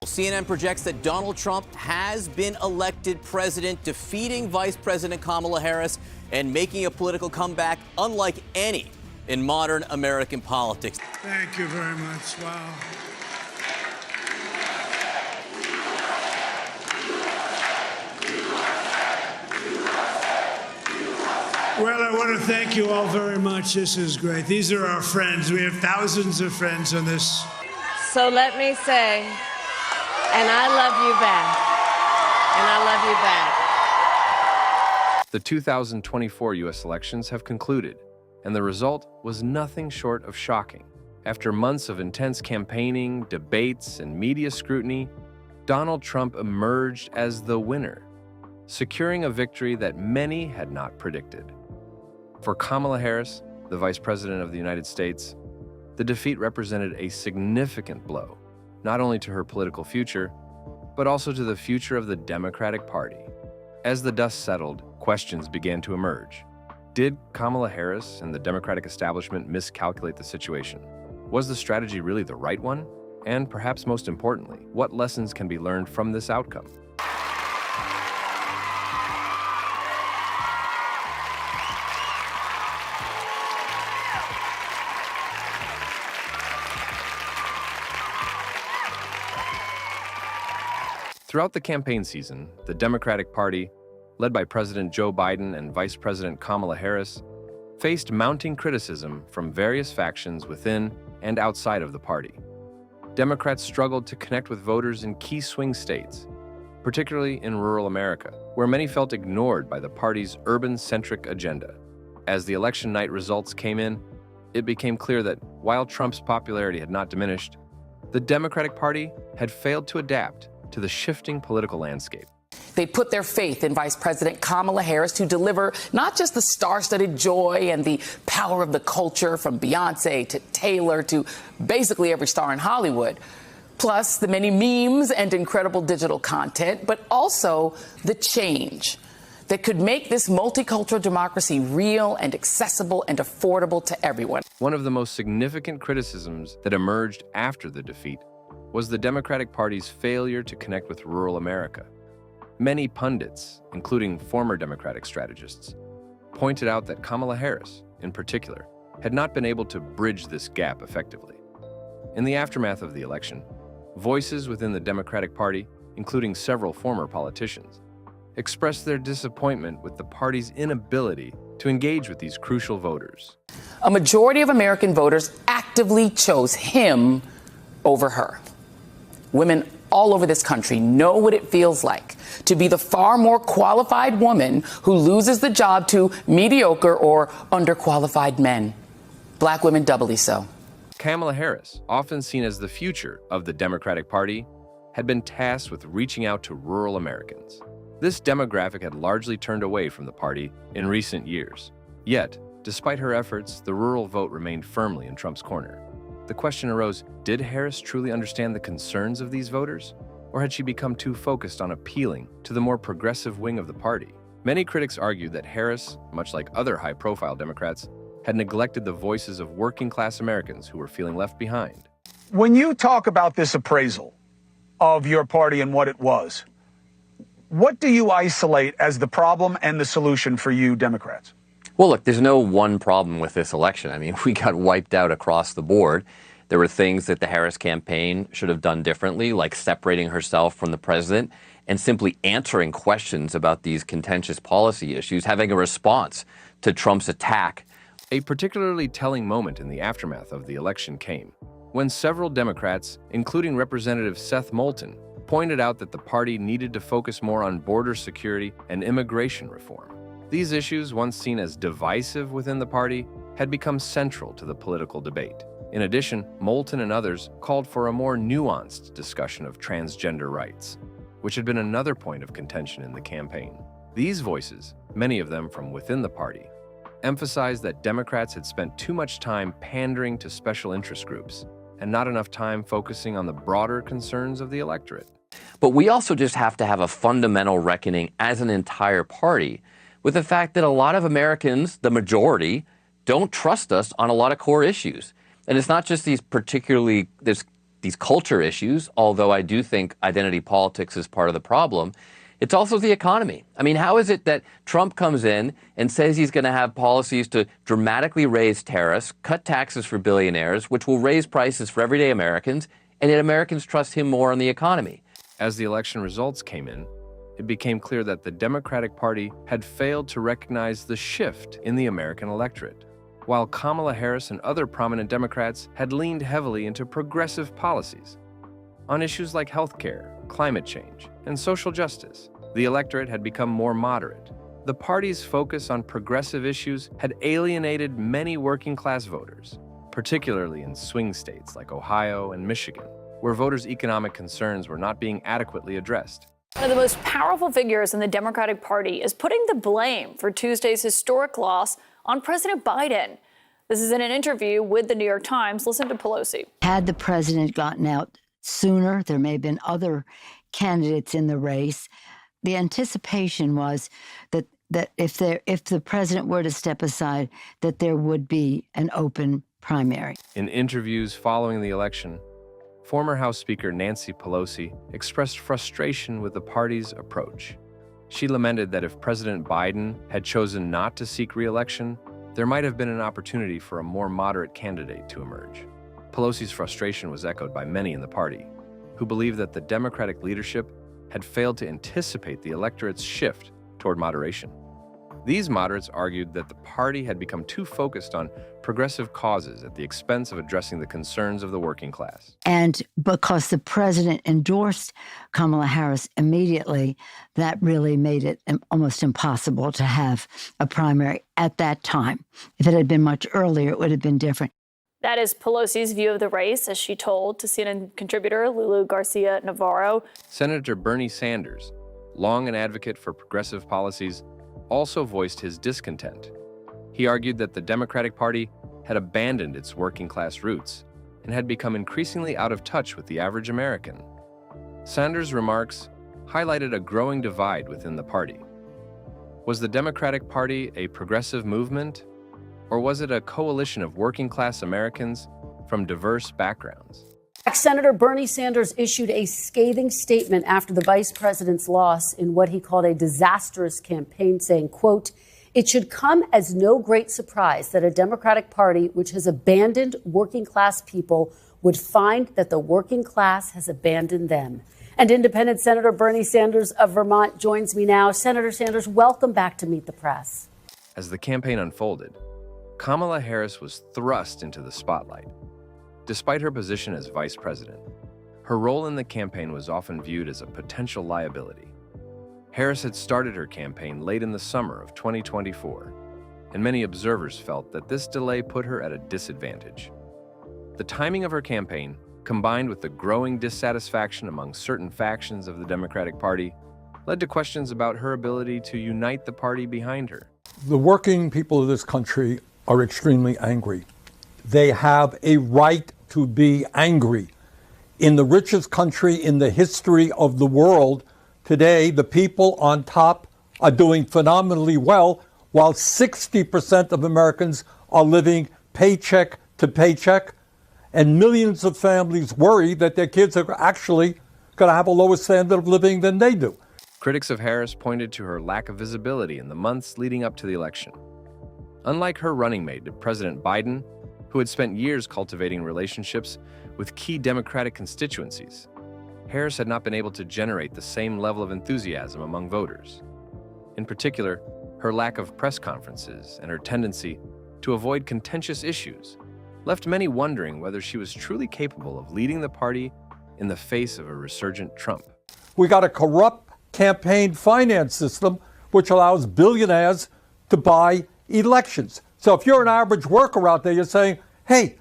CNN projects that Donald Trump has been elected president, defeating Vice President Kamala Harris and making a political comeback unlike any in modern American politics. Thank you very much. Wow. Well, I want to thank you all very much. This is great. These are our friends. We have thousands of friends on this. So let me say, and I love you back. And I love you back. The 2024 U.S. elections have concluded, and the result was nothing short of shocking. After months of intense campaigning, debates, and media scrutiny, Donald Trump emerged as the winner, securing a victory that many had not predicted. For Kamala Harris, the Vice President of the United States, the defeat represented a significant blow, not only to her political future, but also to the future of the Democratic Party. As the dust settled, questions began to emerge. Did Kamala Harris and the Democratic establishment miscalculate the situation? Was the strategy really the right one? And perhaps most importantly, what lessons can be learned from this outcome? Throughout the campaign season, the Democratic Party, led by President Joe Biden and Vice President Kamala Harris, faced mounting criticism from various factions within and outside of the party. Democrats struggled to connect with voters in key swing states, particularly in rural America, where many felt ignored by the party's urban-centric agenda. As the election night results came in, it became clear that while Trump's popularity had not diminished, the Democratic Party had failed to adapt to the shifting political landscape. They put their faith in Vice President Kamala Harris to deliver not just the star-studded joy and the power of the culture from Beyonce to Taylor to basically every star in Hollywood, plus the many memes and incredible digital content, but also the change that could make this multicultural democracy real and accessible and affordable to everyone. One of the most significant criticisms that emerged after the defeat was the Democratic Party's failure to connect with rural America. Many pundits, including former Democratic strategists, pointed out that Kamala Harris, in particular, had not been able to bridge this gap effectively. In the aftermath of the election, voices within the Democratic Party, including several former politicians, expressed their disappointment with the party's inability to engage with these crucial voters. A majority of American voters actively chose him over her. Women all over this country know what it feels like to be the far more qualified woman who loses the job to mediocre or underqualified men. Black women doubly so. Kamala Harris, often seen as the future of the Democratic Party, had been tasked with reaching out to rural Americans. This demographic had largely turned away from the party in recent years. Yet, despite her efforts, the rural vote remained firmly in Trump's corner. The question arose, did Harris truly understand the concerns of these voters? Or had she become too focused on appealing to the more progressive wing of the party? Many critics argued that Harris, much like other high-profile Democrats, had neglected the voices of working-class Americans who were feeling left behind. When you talk about this appraisal of your party and what it was, what do you isolate as the problem and the solution for you Democrats? Well, look, there's no one problem with this election. I mean, we got wiped out across the board. There were things that the Harris campaign should have done differently, like separating herself from the president and simply answering questions about these contentious policy issues, having a response to Trump's attack. A particularly telling moment in the aftermath of the election came when several Democrats, including Representative Seth Moulton, pointed out that the party needed to focus more on border security and immigration reform. These issues, once seen as divisive within the party, had become central to the political debate. In addition, Moulton and others called for a more nuanced discussion of transgender rights, which had been another point of contention in the campaign. These voices, many of them from within the party, emphasized that Democrats had spent too much time pandering to special interest groups and not enough time focusing on the broader concerns of the electorate. But we also just have to have a fundamental reckoning as an entire party with the fact that a lot of Americans, the majority, don't trust us on a lot of core issues. And it's not just these particularly, this these culture issues, although I do think identity politics is part of the problem. It's also the economy. I mean, how is it that Trump comes in and says he's going to have policies to dramatically raise tariffs, cut taxes for billionaires, which will raise prices for everyday Americans, and yet Americans trust him more on the economy? As the election results came in, it became clear that the Democratic Party had failed to recognize the shift in the American electorate. While Kamala Harris and other prominent Democrats had leaned heavily into progressive policies on issues like healthcare, climate change, and social justice, the electorate had become more moderate. The party's focus on progressive issues had alienated many working-class voters, particularly in swing states like Ohio and Michigan, where voters' economic concerns were not being adequately addressed. One of the most powerful figures in the Democratic Party is putting the blame for Tuesday's historic loss on President Biden. This is in an interview with the New York Times. Listen to Pelosi. Had the president gotten out sooner, there may have been other candidates in the race. The anticipation was that if the president were to step aside, that there would be an open primary. In interviews following the election, former House Speaker Nancy Pelosi expressed frustration with the party's approach. She lamented that if President Biden had chosen not to seek re-election, there might have been an opportunity for a more moderate candidate to emerge. Pelosi's frustration was echoed by many in the party, who believed that the Democratic leadership had failed to anticipate the electorate's shift toward moderation. These moderates argued that the party had become too focused on progressive causes at the expense of addressing the concerns of the working class. And because the president endorsed Kamala Harris immediately, that really made it almost impossible to have a primary at that time. If it had been much earlier, it would have been different. That is Pelosi's view of the race, as she told to CNN contributor Lulu Garcia-Navarro. Senator Bernie Sanders, long an advocate for progressive policies, also voiced his discontent. He argued that the Democratic Party had abandoned its working-class roots and had become increasingly out of touch with the average American. Sanders' remarks highlighted a growing divide within the party. Was the Democratic Party a progressive movement, or was it a coalition of working-class Americans from diverse backgrounds? Senator Bernie Sanders issued a scathing statement after the vice president's loss in what he called a disastrous campaign, saying, quote, "It should come as no great surprise that a Democratic Party which has abandoned working class people would find that the working class has abandoned them." And independent Senator Bernie Sanders of Vermont joins me now. Senator Sanders, welcome back to Meet the Press. As the campaign unfolded, Kamala Harris was thrust into the spotlight. Despite her position as vice president, her role in the campaign was often viewed as a potential liability. Harris had started her campaign late in the summer of 2024, and many observers felt that this delay put her at a disadvantage. The timing of her campaign, combined with the growing dissatisfaction among certain factions of the Democratic Party, led to questions about her ability to unite the party behind her. The working people of this country are extremely angry. They have a right to be angry. In the richest country in the history of the world, today the people on top are doing phenomenally well, while 60% of Americans are living paycheck to paycheck, and millions of families worry that their kids are actually going to have a lower standard of living than they do. Critics of Harris pointed to her lack of visibility in the months leading up to the election. Unlike her running mate, President Biden, who had spent years cultivating relationships with key Democratic constituencies, Harris had not been able to generate the same level of enthusiasm among voters. In particular, her lack of press conferences and her tendency to avoid contentious issues left many wondering whether she was truly capable of leading the party in the face of a resurgent Trump. We got a corrupt campaign finance system which allows billionaires to buy elections. So if you're an average worker out there, you're saying, hey,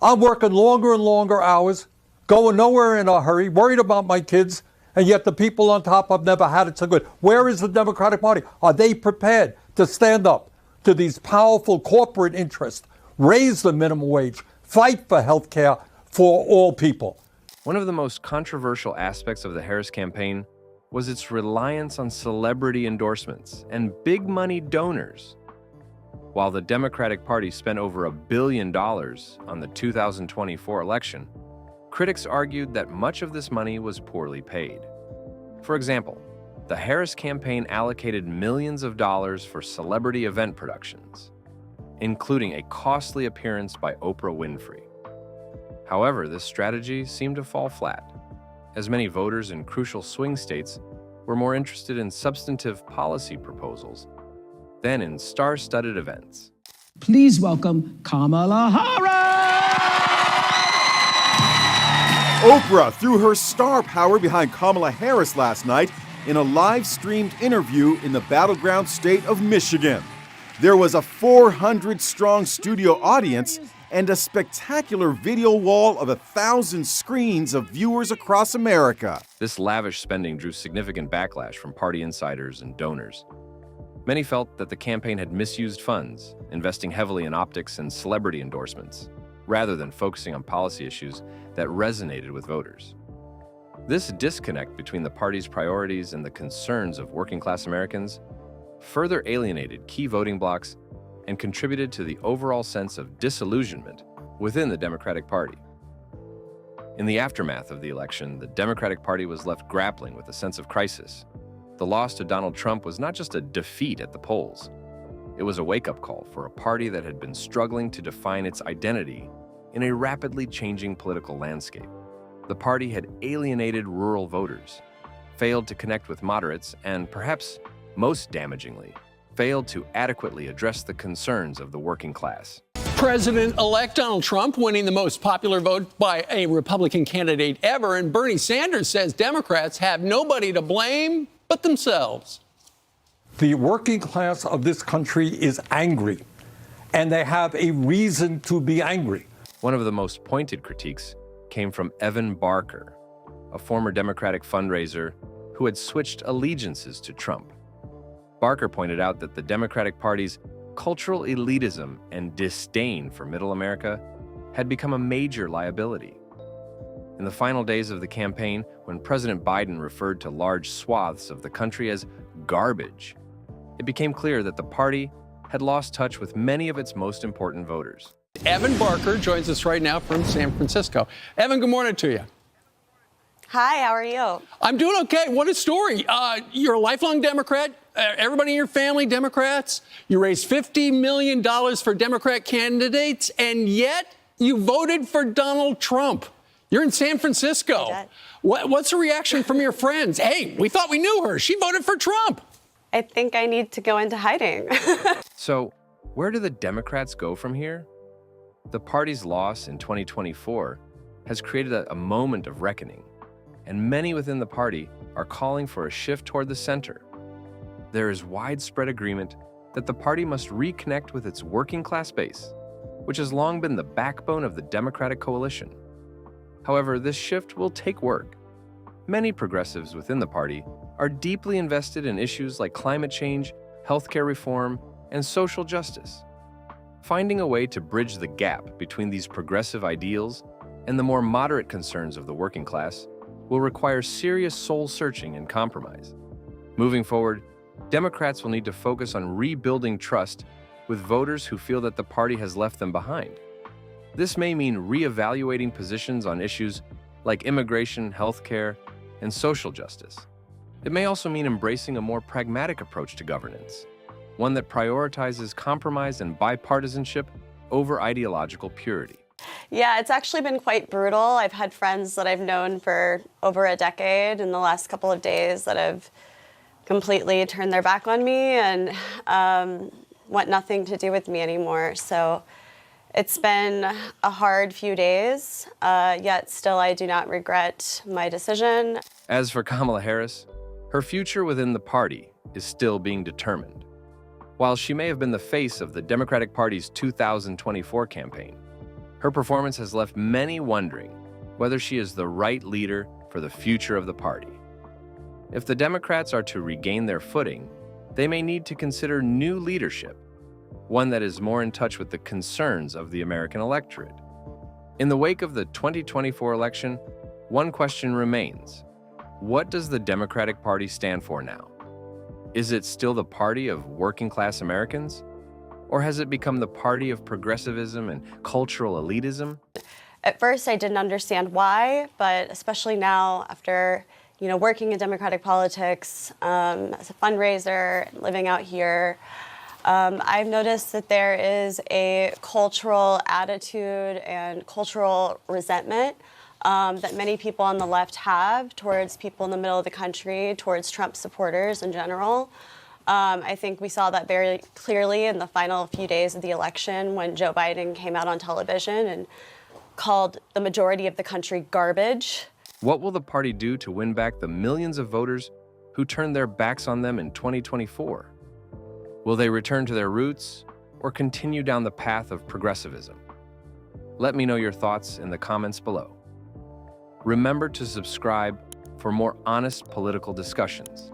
I'm working longer and longer hours, going nowhere in a hurry, worried about my kids, and yet the people on top have never had it so good. Where is the Democratic Party? Are they prepared to stand up to these powerful corporate interests, raise the minimum wage, fight for health care for all people? One of the most controversial aspects of the Harris campaign was its reliance on celebrity endorsements and big money donors. While the Democratic Party spent over $1 billion on the 2024 election, Critics argued that much of this money was poorly paid. For example, the Harris campaign allocated millions of dollars for celebrity event productions, including a costly appearance by Oprah Winfrey. However, this strategy seemed to fall flat, as many voters in crucial swing states were more interested in substantive policy proposals than in star-studded events. Please welcome Kamala Harris! Oprah threw her star power behind Kamala Harris last night in a live-streamed interview in the battleground state of Michigan. There was a 400-strong studio audience and a spectacular video wall of 1,000 screens of viewers across America. This lavish spending drew significant backlash from party insiders and donors. Many felt that the campaign had misused funds, investing heavily in optics and celebrity endorsements, rather than focusing on policy issues that resonated with voters. This disconnect between the party's priorities and the concerns of working-class Americans further alienated key voting blocs and contributed to the overall sense of disillusionment within the Democratic Party. In the aftermath of the election, the Democratic Party was left grappling with a sense of crisis. The loss to Donald Trump was not just a defeat at the polls. It was a wake-up call for a party that had been struggling to define its identity in a rapidly changing political landscape. The party had alienated rural voters, failed to connect with moderates, and perhaps most damagingly, failed to adequately address the concerns of the working class. President-elect Donald Trump winning the most popular vote by a Republican candidate ever, and Bernie Sanders says Democrats have nobody to blame but themselves. The working class of this country is angry, and they have a reason to be angry. One of the most pointed critiques came from Evan Barker, a former Democratic fundraiser who had switched allegiances to Trump. Barker pointed out that the Democratic Party's cultural elitism and disdain for middle America had become a major liability. In the final days of the campaign, when President Biden referred to large swaths of the country as garbage, it became clear that the party had lost touch with many of its most important voters. Evan Barker joins us right now from San Francisco. Evan, good morning to you. Hi, how are you? I'm doing okay. What a story. You're a lifelong Democrat. Everybody in your family, Democrats. You raised $50 million for Democrat candidates, and yet you voted for Donald Trump. You're in San Francisco. What's the reaction from your friends? Hey, we thought we knew her. She voted for Trump. I think I need to go into hiding. So, where do the Democrats go from here? The party's loss in 2024 has created a moment of reckoning, and many within the party are calling for a shift toward the center. There is widespread agreement that the party must reconnect with its working class base, which has long been the backbone of the Democratic coalition. However, this shift will take work. Many progressives within the party are deeply invested in issues like climate change, healthcare reform, and social justice. Finding a way to bridge the gap between these progressive ideals and the more moderate concerns of the working class will require serious soul-searching and compromise. Moving forward, Democrats will need to focus on rebuilding trust with voters who feel that the party has left them behind. This may mean reevaluating positions on issues like immigration, healthcare, and social justice. It may also mean embracing a more pragmatic approach to governance, one that prioritizes compromise and bipartisanship over ideological purity. Yeah, it's actually been quite brutal. I've had friends that I've known for over a decade in the last couple of days that have completely turned their back on me and want nothing to do with me anymore. So it's been a hard few days, yet still I do not regret my decision. As for Kamala Harris, her future within the party is still being determined. While she may have been the face of the Democratic Party's 2024 campaign, her performance has left many wondering whether she is the right leader for the future of the party. If the Democrats are to regain their footing, they may need to consider new leadership, one that is more in touch with the concerns of the American electorate. In the wake of the 2024 election, one question remains: what does the Democratic Party stand for now? Is it still the party of working-class Americans? Or has it become the party of progressivism and cultural elitism? At first, I didn't understand why, but especially now after working in Democratic politics as a fundraiser, living out here, I've noticed that there is a cultural attitude and cultural resentment that many people on the left have towards people in the middle of the country, towards Trump supporters in general. I think we saw that very clearly in the final few days of the election when Joe Biden came out on television and called the majority of the country garbage. What will the party do to win back the millions of voters who turned their backs on them in 2024? Will they return to their roots or continue down the path of progressivism? Let me know your thoughts in the comments below. Remember to subscribe for more honest political discussions.